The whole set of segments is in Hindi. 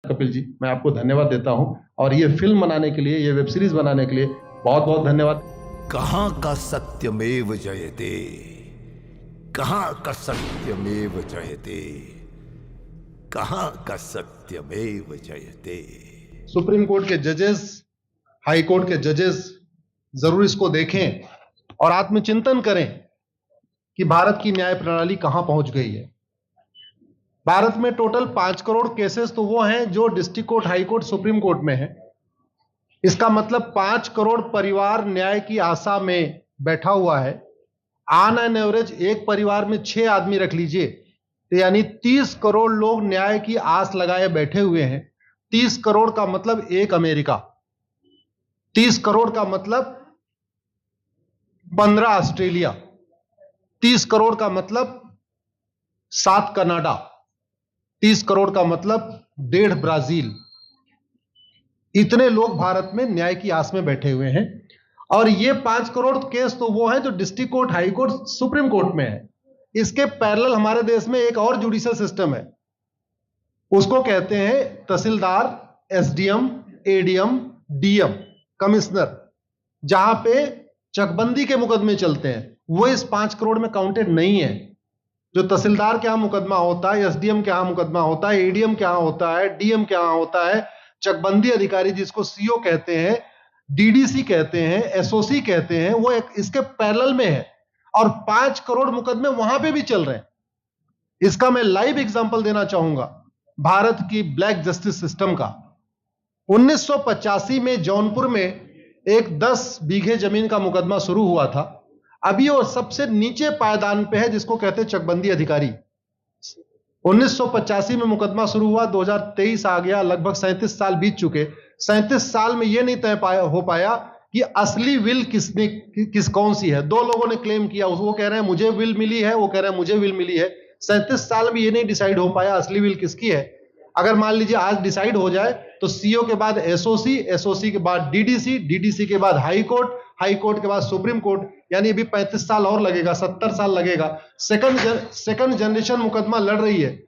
कपिल जी, मैं आपको धन्यवाद देता हूं और ये फिल्म बनाने के लिए, ये वेब सीरीज बनाने के लिए बहुत बहुत धन्यवाद। कहां का सत्यमेव जयते, कहां का सत्यमेव जयते, कहां का सत्यमेव जयते। सुप्रीम कोर्ट के जजेस, हाई कोर्ट के जजेस जरूर इसको देखें और आत्मचिंतन करें कि भारत की न्याय प्रणाली कहां पहुंच गई है। भारत में टोटल 5 करोड़ केसेस तो वो हैं जो district court, high court, supreme court में है। इसका मतलब 5 करोड़ परिवार न्याय की आशा में बैठा हुआ है। ऑन एन एवरेज एक परिवार में 6 आदमी रख लीजिए, तो यानी 30 करोड़ लोग न्याय की आस लगाए बैठे हुए हैं। 30 करोड़ का मतलब एक अमेरिका, 30 करोड़ का मतलब 15 ऑस्ट्रेलिया, 30 करोड़ का मतलब 7 कनाडा, 30 करोड़ का मतलब 1.5 ब्राजील। इतने लोग भारत में न्याय की आस में बैठे हुए हैं। और ये 5 करोड़ केस तो वो हैं जो district court, high court, supreme court में है। इसके पैरेलल हमारे देश में एक और जुडिशियल सिस्टम है, उसको कहते हैं तहसीलदार, एसडीएम, एडीएम, डीएम, कमिश्नर, जहां पे चकबंदी के मुकदमे चलते हैं। वो इस 5 करोड़ में काउंटेड नहीं है। जो तहसीलदार के यहां मुकदमा होता है, एसडीएम के यहां मुकदमा होता है, एडीएम के यहां होता है, डीएम के यहां होता है, चकबंदी अधिकारी जिसको सीओ कहते हैं, डीडीसी कहते हैं, एसओसी कहते हैं, वो इसके पैरेलल में है और 5 करोड़ मुकदमे वहां पे भी चल रहे हैं। इसका मैं लाइव एग्जांपल देना चाहूंगा भारत की ब्लैक जस्टिस सिस्टम का। 1985 में जौनपुर में एक 10 बीघे जमीन का मुकदमा शुरू हुआ था। अभी वो सबसे नीचे पायदान पे है, जिसको कहते हैं चकबंदी अधिकारी। 1985 में मुकदमा शुरू हुआ, 2023 आ गया, लगभग 37 साल बीत चुके। 37 साल में यह नहीं तय हो पाया कि असली विल कौन सी है। 2 लोगों ने क्लेम किया, वो कह रहे हैं मुझे विल मिली है, वो कह रहे हैं मुझे विल मिली है। 37 साल में यह नहीं डिसाइड हो पाया असली विल किसकी है। अगर मान लीजिए आज डिसाइड हो जाए तो सीओ के बाद एसओसी, एसओसी के बाद डीडीसी, डीडीसी के बाद हाई कोर्ट, हाई कोर्ट के बाद सुप्रीम कोर्ट, यानी अभी 35 साल और लगेगा, 70 साल लगेगा। सेकंड जनरेशन मुकदमा लड़ रही है,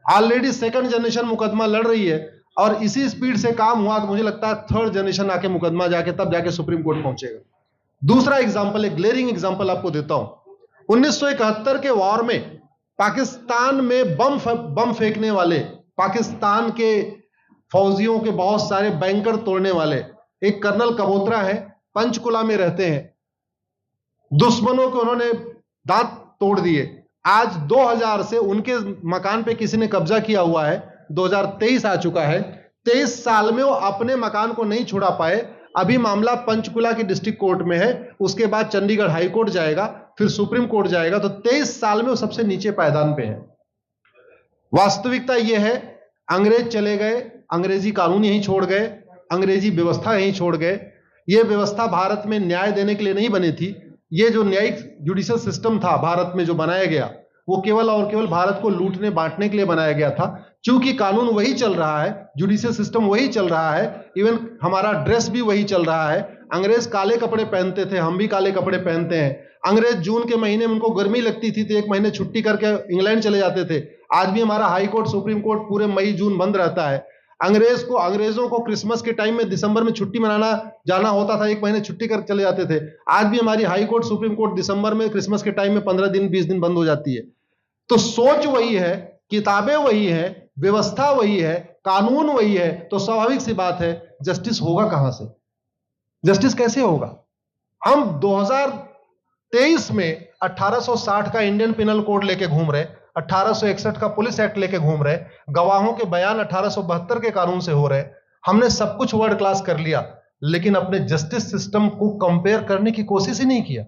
ऑलरेडी सेकंड जनरेशन मुकदमा लड़ रही है और इसी स्पीड से काम हुआ तो मुझे लगता है थर्ड जनरेशन आके मुकदमा जाके तब जाके सुप्रीम कोर्ट पहुंचेगा। दूसरा एग्जांपल, एक ग्लेरिंग एग्जांपल आपको देता हूं। 1971 के वॉर में पाकिस्तान में बम फेंकने वाले, पाकिस्तान के फौजियों के बहुत सारे बैंकर तोड़ने वाले एक कर्नल कबोत्रा है, पंचकुला में रहते हैं। दुश्मनों को उन्होंने दांत तोड़ दिए। आज 2000 से उनके मकान पे किसी ने कब्जा किया हुआ है। 2023 आ चुका है, 23 साल में वो अपने मकान को नहीं छुड़ा पाए। अभी मामला पंचकुला की डिस्ट्रिक्ट कोर्ट में है, उसके बाद चंडीगढ़ हाई कोर्ट जाएगा, फिर सुप्रीम कोर्ट जाएगा। तो 23 साल में वो सबसे नीचे पायदान पे है। वास्तविकता यह है, अंग्रेज चले गए, अंग्रेजी कानून यहीं छोड़ गए, अंग्रेजी व्यवस्था यहीं छोड़ गए। यह व्यवस्था भारत में न्याय देने के लिए नहीं बनी थी। यह जो न्यायिक जुडिशियल सिस्टम था भारत में जो बनाया गया, वो केवल और केवल भारत को लूटने बांटने के लिए बनाया गया था। चूंकि कानून वही चल रहा है, जुडिशियल सिस्टम वही चल रहा है, इवन हमारा ड्रेस भी वही चल रहा है। अंग्रेज काले कपड़े पहनते थे, हम भी काले कपड़े पहनते हैं। अंग्रेज जून के महीने में उनको गर्मी लगती थी तो 1 महीने छुट्टी करके इंग्लैंड चले जाते थे। आज भी हमारा हाई कोर्ट, सुप्रीम कोर्ट पूरे मई जून बंद रहता है। अंग्रेजों को क्रिसमस के टाइम में दिसंबर में छुट्टी मनाना जाना होता था, 1 महीने छुट्टी कर चले जाते थे। आज भी हमारी हाई कोर्ट, सुप्रीम कोर्ट दिसंबर में, क्रिसमस के टाइम में 15 दिन 20 दिन बंद हो जाती है। तो सोच वही है, किताबें वही है, व्यवस्था वही है, कानून वही है, तो स्वाभाविक सी बात है जस्टिस होगा कहां से? जस्टिस कैसे होगा? हम 2023 में 1860 का इंडियन पिनल कोड लेके घूम रहे, 1861 का पुलिस एक्ट लेके घूम रहे, गवाहों के बयान 1872 के कानून से हो रहे। हमने सब कुछ वर्ल्ड क्लास कर लिया, लेकिन अपने जस्टिस सिस्टम को कंपेयर करने की कोशिश ही नहीं किया।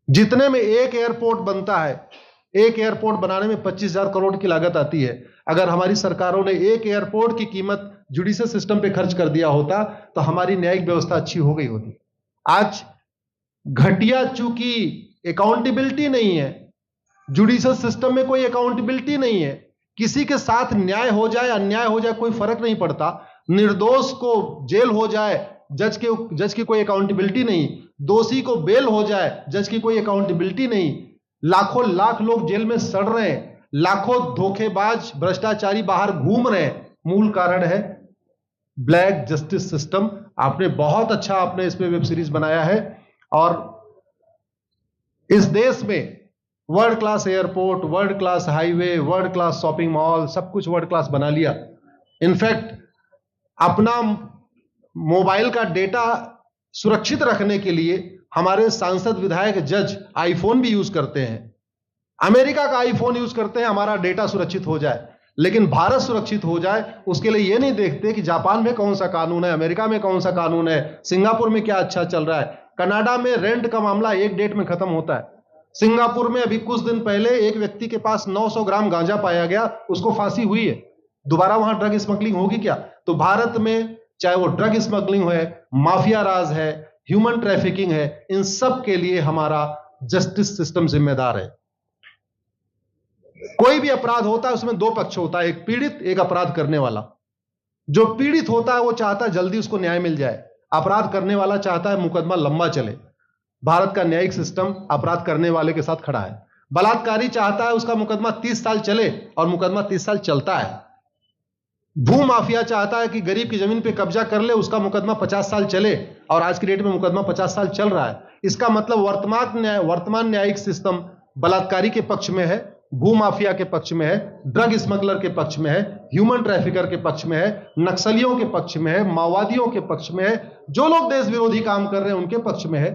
जितने में एक एयरपोर्ट बनता है, एक एयरपोर्ट बनाने में 25,000 करोड़ की लागत आती है। अगर हमारी सरकारों ने एक एयरपोर्ट की कीमत जुडिशियल सिस्टम पे खर्च कर दिया होता तो हमारी न्यायिक व्यवस्था अच्छी हो गई होती। आज घटिया, चूंकि अकाउंटेबिलिटी नहीं है, जुडिशियल सिस्टम में कोई अकाउंटेबिलिटी नहीं है। किसी के साथ न्याय हो जाए, अन्याय हो जाए, कोई फर्क नहीं पड़ता। निर्दोष को जेल हो जाए, जज की कोई अकाउंटेबिलिटी नहीं। दोषी को बेल हो जाए, जज की कोई अकाउंटेबिलिटी नहीं। लाख लोग जेल में सड़ रहे हैं, लाखों धोखेबाज भ्रष्टाचारी बाहर घूम रहे हैं, मूल कारण है ब्लैक जस्टिस सिस्टम। आपने बहुत अच्छा आपने इस पे वेब सीरीज बनाया है, और इस देश में world class airport, world class highway, world class shopping mall, सब कुछ वर्ल्ड क्लास बना लिया। इनफैक्ट अपना मोबाइल का डेटा सुरक्षित रखने के लिए हमारे सांसद, विधायक, जज आईफोन भी यूज करते हैं। अमेरिका का आईफोन यूज करते हैं हमारा डेटा सुरक्षित हो जाए। लेकिन भारत सुरक्षित हो जाए उसके लिए यह नहीं देखते कि जापान में कौन सा कानून है, अमेरिका में कौन सा कानून है, सिंगापुर में क्या अच्छा चल रहा है। कनाडा में रेंट का मामला एक डेट में खत्म होता है। सिंगापुर में अभी कुछ दिन पहले एक व्यक्ति के पास 900 ग्राम गांजा पाया गया, उसको फांसी हुई है। दोबारा वहां ड्रग स्मगलिंग होगी क्या? तो भारत में चाहे वो ड्रग स्मगलिंग है, माफिया राज है, ह्यूमन ट्रैफिकिंग है, इन सब के लिए हमारा जस्टिस सिस्टम जिम्मेदार है। कोई भी अपराध होता है उसमें दो पक्ष होता है, एक पीड़ित, एक अपराध करने वाला। जो पीड़ित होता है वो चाहता है जल्दी उसको न्याय मिल जाए, अपराध करने वाला चाहता है मुकदमा लंबा चले। भारत का न्यायिक सिस्टम अपराध करने वाले के साथ खड़ा है। बलात्कारी चाहता है उसका मुकदमा 30 साल चले, और मुकदमा 30 साल चलता है। भू माफिया चाहता है कि गरीब की जमीन पे कब्जा कर ले, उसका मुकदमा 50 साल चले, और आज की डेट में मुकदमा 50 साल चल रहा है। इसका मतलब वर्तमान न्यायिक सिस्टम बलात्कारी के पक्ष में है, भू माफिया के पक्ष में है, ड्रग स्मगलर के पक्ष में है, ह्यूमन ट्रैफिकर के पक्ष में है, नक्सलियों के पक्ष में है, माओवादियों के पक्ष में है, जो लोग देश विरोधी काम कर रहे हैं उनके पक्ष में है।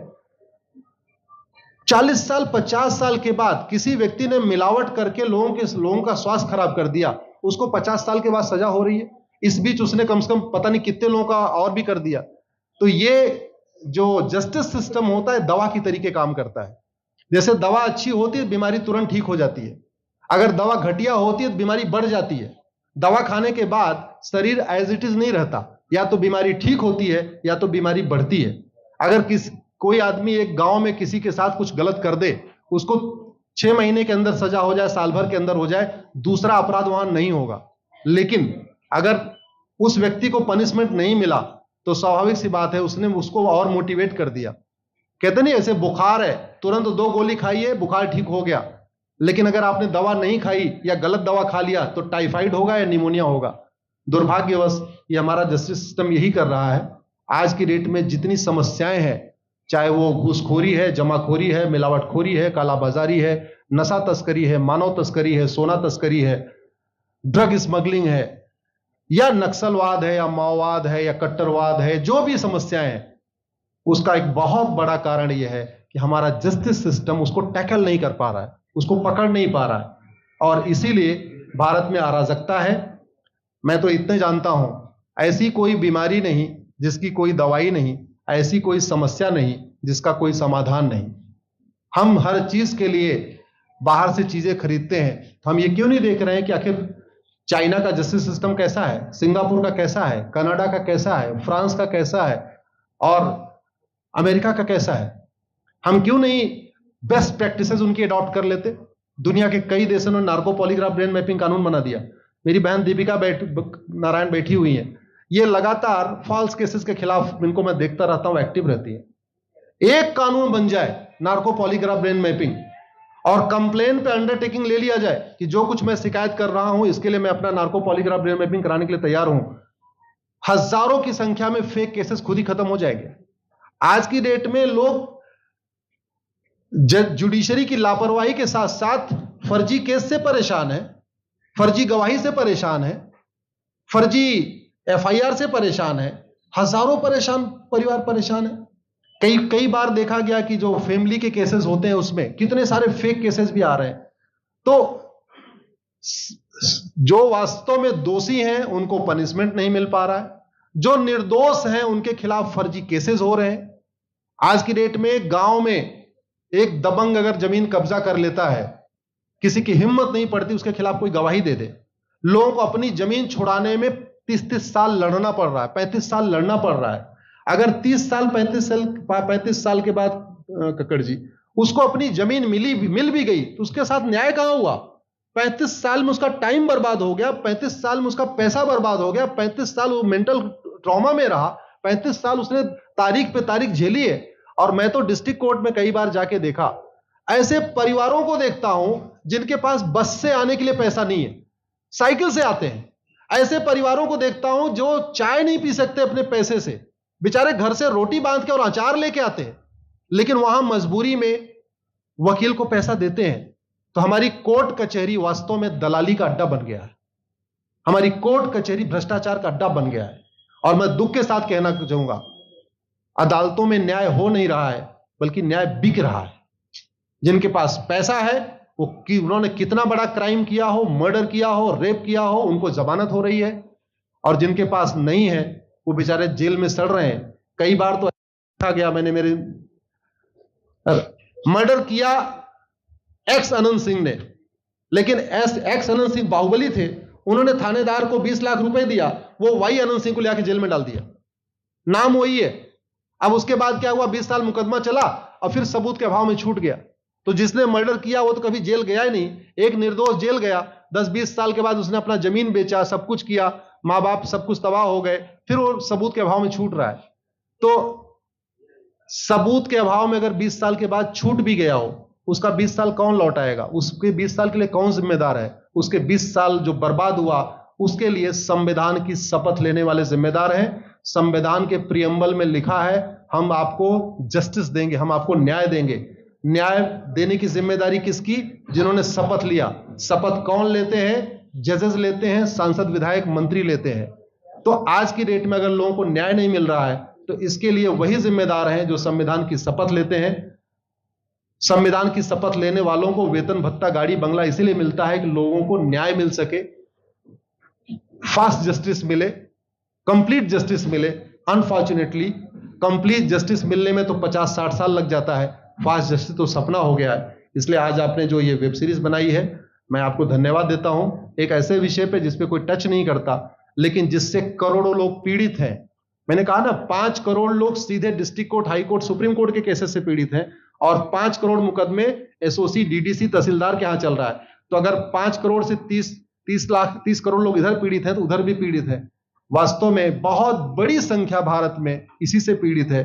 40 साल 50 साल के बाद किसी व्यक्ति ने मिलावट करके लोगों का स्वास्थ्य खराब कर दिया, उसको 50 साल के बाद सजा हो रही है। इस बीच उसने कम से कम पता नहीं कितने लोगों का और भी कर दिया। तो ये जो जस्टिस सिस्टम होता है दवा की तरीके काम करता है। जैसे दवा अच्छी होती है बीमारी तुरंत ठीक हो जाती है, अगर दवा घटिया होती है तो बीमारी बढ़ जाती है। दवा खाने के बाद शरीर एज इट इज नहीं रहता, या तो बीमारी ठीक होती है या तो बीमारी बढ़ती है। अगर कोई आदमी एक गांव में किसी के साथ कुछ गलत कर दे, उसको 6 महीने के अंदर सजा हो जाए, साल भर के अंदर हो जाए, दूसरा अपराध वहां नहीं होगा। लेकिन अगर उस व्यक्ति को पनिशमेंट नहीं मिला तो स्वाभाविक सी बात है उसने उसको और मोटिवेट कर दिया। कहते नहीं ऐसे बुखार है, तुरंत 2 गोली खाइए बुखार ठीक हो गया। लेकिन अगर आपने दवा नहीं खाई या गलत दवा खा लिया तो टाइफाइड होगा या निमोनिया होगा। दुर्भाग्यवश ये हमारा जस्टिस सिस्टम यही कर रहा है। आज की डेट में जितनी समस्याएं हैं, चाहे वो घूसखोरी है, जमाखोरी है, मिलावटखोरी है, कालाबाजारी है, नशा तस्करी है, मानव तस्करी है, सोना तस्करी है, ड्रग स्मगलिंग है, या नक्सलवाद है, या माओवाद है, या कट्टरवाद है, जो भी समस्याएं हैं, उसका एक बहुत बड़ा कारण यह है कि हमारा जस्टिस सिस्टम उसको टैकल नहीं कर पा रहा है, उसको पकड़ नहीं पा रहा है, और इसीलिए भारत में अराजकता है। मैं तो इतने जानता हूं, ऐसी कोई बीमारी नहीं जिसकी कोई दवाई नहीं, ऐसी कोई समस्या नहीं जिसका कोई समाधान नहीं। हम हर चीज के लिए बाहर से चीजें खरीदते हैं, तो हम ये क्यों नहीं देख रहे हैं कि आखिर चाइना का जस्टिस सिस्टम कैसा है, सिंगापुर का कैसा है, कनाडा का कैसा है, फ्रांस का कैसा है, और अमेरिका का कैसा है। हम क्यों नहीं बेस्ट प्रैक्टिसेस उनकी अडॉप्ट कर लेते। दुनिया के कई देशों ने नार्को पॉलीग्राफ ब्रेन मैपिंग कानून बना दिया। मेरी बहन दीपिका नारायण बैठी हुई है, ये लगातार फॉल्स केसेस के खिलाफ, इनको मैं देखता रहता हूं, एक्टिव रहती है। एक कानून बन जाए नार्को पॉलीग्राफ ब्रेन मैपिंग, और कंप्लेन पे अंडरटेकिंग ले लिया जाए कि जो कुछ मैं शिकायत कर रहा हूं इसके लिए मैं अपना नार्को पॉलीग्राफ ब्रेन मैपिंग कराने के लिए तैयार हूं, हजारों की संख्या में फेक केसेस खुद ही खत्म हो जाएंगे। आज की डेट में लोग जुडिशरी की लापरवाही के साथ साथ फर्जी केस से परेशान है, फर्जी गवाही से परेशान है, फर्जी एफआईआर से परेशान है, हजारों परिवार परेशान है। कई बार देखा गया कि जो फैमिली के केसेस होते हैं उसमें कितने सारे फेक केसेस भी आ रहे हैं। तो जो वास्तव में दोषी हैं उनको पनिशमेंट नहीं मिल पा रहा है, जो निर्दोष हैं उनके खिलाफ फर्जी केसेस हो रहे हैं। आज की डेट में गांव में एक दबंग अगर जमीन कब्जा कर लेता है, किसी की हिम्मत नहीं पड़ती उसके खिलाफ कोई गवाही दे दे। लोगों को अपनी जमीन छुड़ाने में 30 साल लड़ना पड़ रहा है, 35 साल लड़ना पड़ रहा है। अगर 30 साल 35 साल के बाद कक्कड़ जी उसको अपनी जमीन मिल भी गई तो उसके साथ न्याय कहां हुआ? 35 साल में उसका टाइम बर्बाद हो गया, 35 साल में उसका पैसा बर्बाद हो गया, 35 साल वो मेंटल ट्रॉमा में रहा, 35 साल उसने तारीख पे तारीख झेली है। और मैं तो डिस्ट्रिक्ट कोर्ट में कई बार जाके देखा, ऐसे परिवारों को देखता हूं जिनके पास बस से आने के लिए पैसा नहीं है, साइकिल से आते हैं। ऐसे परिवारों को देखता हूं जो चाय नहीं पी सकते अपने पैसे से, बेचारे घर से रोटी बांध के और अचार लेके आते हैं, लेकिन वहां मजबूरी में वकील को पैसा देते हैं। तो हमारी कोर्ट कचहरी वास्तव में दलाली का अड्डा बन गया है। हमारी कोर्ट कचहरी भ्रष्टाचार का अड्डा बन गया है। और मैं दुख के साथ कहना चाहूंगा, अदालतों में न्याय हो नहीं रहा है, बल्कि न्याय बिक रहा है। जिनके पास पैसा है, वो उन्होंने कितना बड़ा क्राइम किया हो, मर्डर किया हो, रेप किया हो, उनको जमानत हो रही है। और जिनके पास नहीं है, वो बेचारे जेल में सड़ रहे हैं। कई बार तो देखा गया, मैंने मेरे मर्डर किया एक्स अनंत सिंह ने, लेकिन एक्स अनंत सिंह बाहुबली थे, उन्होंने थानेदार को 20 लाख रुपए दिया, वो वाई अनंत सिंह को लेकर जेल में डाल दिया। नाम वही है। अब उसके बाद क्या हुआ, 20 साल मुकदमा चला और फिर सबूत के अभाव में छूट गया। तो जिसने मर्डर किया वो तो कभी जेल गया ही नहीं। एक निर्दोष जेल गया, 10-20 साल के बाद उसने अपना जमीन बेचा, सब कुछ किया, माँ बाप सब कुछ तबाह हो गए, फिर वो सबूत के अभाव में छूट रहा है। तो सबूत के अभाव में अगर 20 साल के बाद छूट भी गया हो, उसका 20 साल कौन लौटाएगा? उसके 20 साल के लिए कौन जिम्मेदार है? उसके 20 साल जो बर्बाद हुआ, उसके लिए संविधान की शपथ लेने वाले जिम्मेदार हैं। संविधान के प्रियम्बल में लिखा है, हम आपको जस्टिस देंगे, हम आपको न्याय देंगे। न्याय देने की जिम्मेदारी किसकी? जिन्होंने शपथ लिया। शपथ कौन लेते हैं? जजेस लेते हैं, सांसद, विधायक, मंत्री लेते हैं। तो आज की डेट में अगर लोगों को न्याय नहीं मिल रहा है, तो इसके लिए वही जिम्मेदार हैं जो संविधान की शपथ लेते हैं। संविधान की शपथ लेने वालों को वेतन, भत्ता, गाड़ी, बंगला इसीलिए मिलता है कि लोगों को न्याय मिल सके, फास्ट जस्टिस मिले, कंप्लीट जस्टिस मिले। अनफॉर्चुनेटली कंप्लीट जस्टिस मिलने में तो 50-60 साल लग जाता है, फास्ट जस्टिस तो सपना हो गया है। इसलिए आज आपने जो ये वेब सीरीज बनाई है, मैं आपको धन्यवाद देता हूं। एक ऐसे विषय पे जिस पे कोई टच नहीं करता, लेकिन जिससे करोड़ों लोग पीड़ित हैं। मैंने कहा ना, 5 करोड़ लोग सीधे district court, high court, supreme court के केसेस से पीड़ित हैं, और 5 करोड़ मुकदमे एसओसी, डीडीसी, तहसीलदार के यहां चल रहा है। तो अगर 5 करोड़ से 30 करोड़ लोग इधर पीड़ित हैं, तो उधर भी पीड़ित है। वास्तव में बहुत बड़ी संख्या भारत में इसी से पीड़ित है।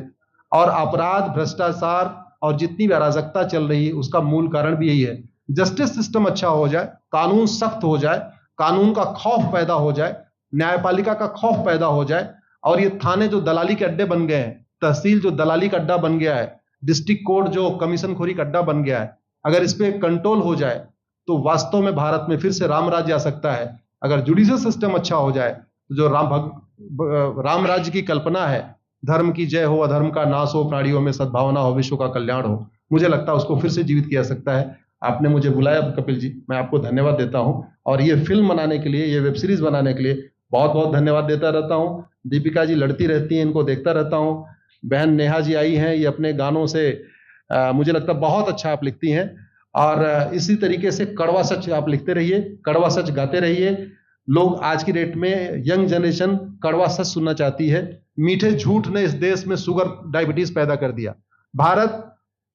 और अपराध, भ्रष्टाचार और जितनी भी अराजकता चल रही है, उसका मूल कारण भी यही है। जस्टिस सिस्टम अच्छा हो जाए, कानून सख्त हो जाए, कानून का खौफ पैदा हो जाए, न्यायपालिका का खौफ पैदा हो जाए, और ये थाने जो दलाली के अड्डे बन गए हैं, तहसील जो दलाली का अड्डा बन गया है, डिस्ट्रिक्ट कोर्ट जो कमीशन खोरी का अड्डा बन गया है, अगर इस पे कंट्रोल हो जाए तो वास्तव में भारत में फिर से राम राज्य आ सकता है। अगर जुडिशियल सिस्टम अच्छा हो जाए, तो जो राम राज्य की कल्पना है, धर्म की जय हो, अधर्म का नाश हो, प्राणियों में सद्भावना हो, विश्व का कल्याण हो, मुझे लगता है उसको फिर से जीवित किया सकता है। आपने मुझे बुलाया कपिल जी, मैं आपको धन्यवाद देता हूं। और ये फिल्म बनाने के लिए, ये वेब सीरीज बनाने के लिए बहुत बहुत धन्यवाद देता रहता हूं। दीपिका जी लड़ती रहती हैं, इनको देखता रहता हूं। बहन नेहा जी आई हैं, ये अपने गानों से मुझे लगता है बहुत अच्छा आप लिखती हैं। और इसी तरीके से कड़वा सच आप लिखते रहिए, कड़वा सच गाते रहिए। लोग आज की डेट में, यंग जनरेशन कड़वा सच सुनना चाहती है। मीठे झूठ ने इस देश में शुगर, डायबिटीज पैदा कर दिया। भारत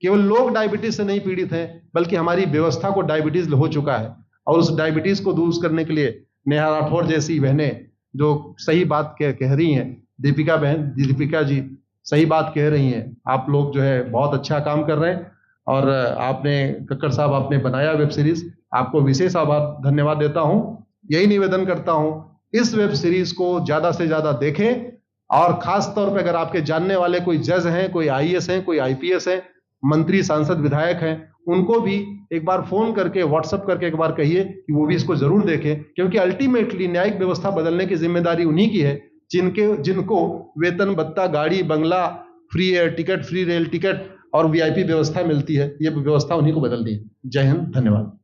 केवल लोग डायबिटीज से नहीं पीड़ित हैं, बल्कि हमारी व्यवस्था को डायबिटीज हो चुका है। और उस डायबिटीज को दूर करने के लिए नेहा राठौर जैसी बहनें जो सही बात कह रही हैं, दीपिका जी सही बात कह रही हैं। आप लोग जो है बहुत अच्छा काम कर रहे हैं। और आपने, कक्कड़ साहब, आपने बनाया वेब सीरीज, आपको विशेष आभार, धन्यवाद देता हूं। यही निवेदन करता हूं, इस वेब सीरीज को ज्यादा से ज्यादा देखें। और खास तौर पे अगर आपके जानने वाले कोई जज हैं, कोई आईएएस हैं, कोई आईपीएस हैं, मंत्री, सांसद, विधायक हैं, उनको भी एक बार फोन करके, व्हाट्सएप करके एक बार कहिए कि वो भी इसको जरूर देखें। क्योंकि अल्टीमेटली न्यायिक व्यवस्था बदलने की जिम्मेदारी उन्हीं की है जिनको वेतन, भत्ता, गाड़ी, बंगला, free air ticket, free rail ticket और वीआईपी व्यवस्था मिलती है। ये व्यवस्था उन्हीं को बदलनी है। जय हिंद, धन्यवाद।